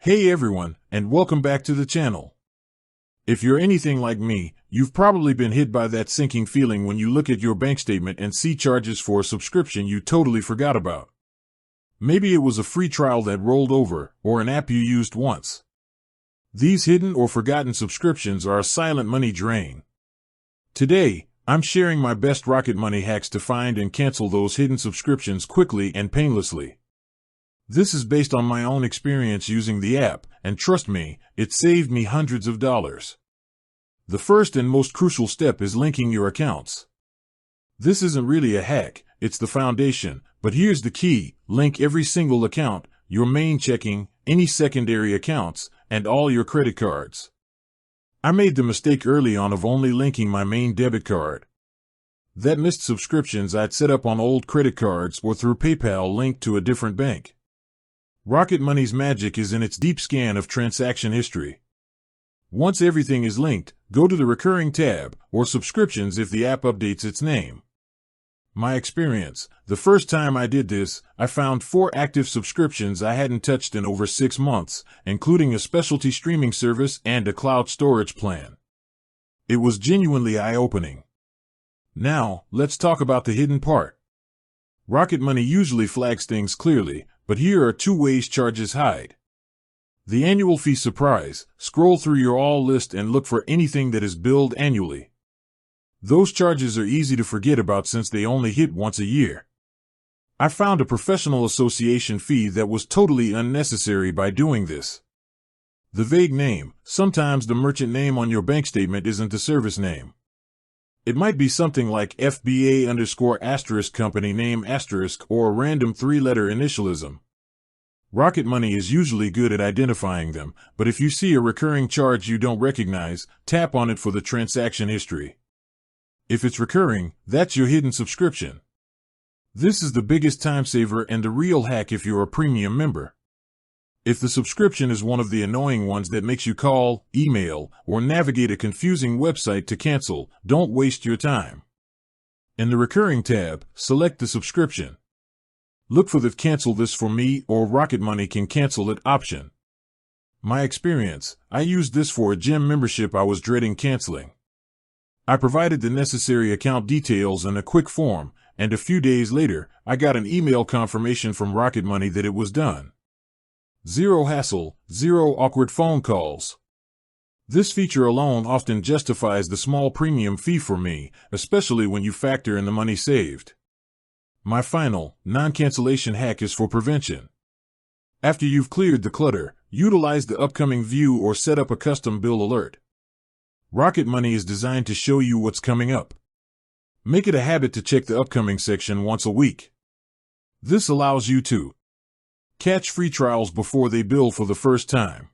Hey everyone, and welcome back to the channel. If you're anything like me, you've probably been hit by that sinking feeling when you look at your bank statement and see charges for a subscription you totally forgot about. Maybe it was a free trial that rolled over, or an app you used once. These hidden or forgotten subscriptions are a silent money drain. Today, I'm sharing my best Rocket Money hacks to find and cancel those hidden subscriptions quickly and painlessly. This is based on my own experience using the app, and trust me, it saved me hundreds of dollars. The first and most crucial step is linking your accounts. This isn't really a hack, it's the foundation, but here's the key: link every single account, your main checking, any secondary accounts, and all your credit cards. I made the mistake early on of only linking my main debit card. That missed subscriptions I'd set up on old credit cards or through PayPal linked to a different bank. Rocket Money's magic is in its deep scan of transaction history. Once everything is linked, go to the Recurring tab, or Subscriptions if the app updates its name. My experience: the first time I did this, I found 4 active subscriptions I hadn't touched in over 6 months, including a specialty streaming service and a cloud storage plan. It was genuinely eye-opening. Now, let's talk about the hidden part. Rocket Money usually flags things clearly, but here are 2 ways charges hide. The annual fee surprise: scroll through your all list and look for anything that is billed annually. Those charges are easy to forget about since they only hit once a year. I found a professional association fee that was totally unnecessary by doing this. The vague name: sometimes the merchant name on your bank statement isn't the service name. It might be something like FBA_ company name * or a random 3-letter initialism. Rocket Money is usually good at identifying them, but if you see a recurring charge you don't recognize, tap on it for the transaction history. If it's recurring, that's your hidden subscription. This is the biggest time saver and the real hack if you're a premium member. If the subscription is one of the annoying ones that makes you call, email, or navigate a confusing website to cancel, don't waste your time. In the Recurring tab, select the subscription. Look for the Cancel This For Me or Rocket Money Can Cancel It option. My experience: I used this for a gym membership I was dreading canceling. I provided the necessary account details and a quick form, and a few days later, I got an email confirmation from Rocket Money that it was done. Zero hassle, zero awkward phone calls. This feature alone often justifies the small premium fee for me, especially when you factor in the money saved. My final, non-cancellation hack is for prevention. After you've cleared the clutter, utilize the upcoming view or set up a custom bill alert. Rocket Money is designed to show you what's coming up. Make it a habit to check the upcoming section once a week. This allows you to catch free trials before they bill for the first time.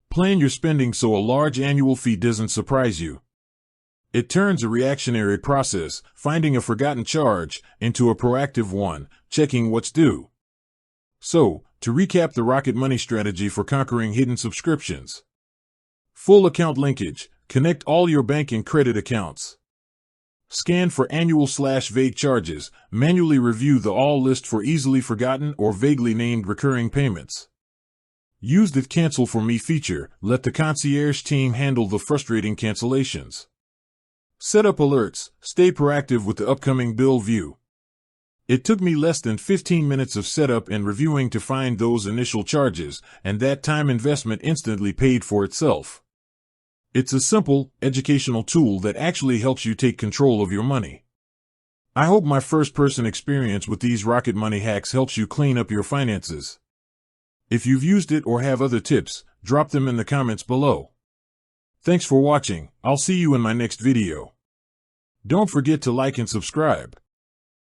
Plan your spending so a large annual fee doesn't surprise you. It turns a reactionary process, finding a forgotten charge, into a proactive one, checking what's due. So, to recap the Rocket Money strategy for conquering hidden subscriptions: full account linkage: connect all your bank and credit accounts. Scan for annual/vague charges, manually review the all list for easily forgotten or vaguely named recurring payments. Use the Cancel For Me feature, let the concierge team handle the frustrating cancellations. Set up alerts, stay proactive with the upcoming bill view. It took me less than 15 minutes of setup and reviewing to find those initial charges, and that time investment instantly paid for itself. It's a simple, educational tool that actually helps you take control of your money. I hope my first-person experience with these Rocket Money hacks helps you clean up your finances. If you've used it or have other tips, drop them in the comments below. Thanks for watching. I'll see you in my next video. Don't forget to like and subscribe.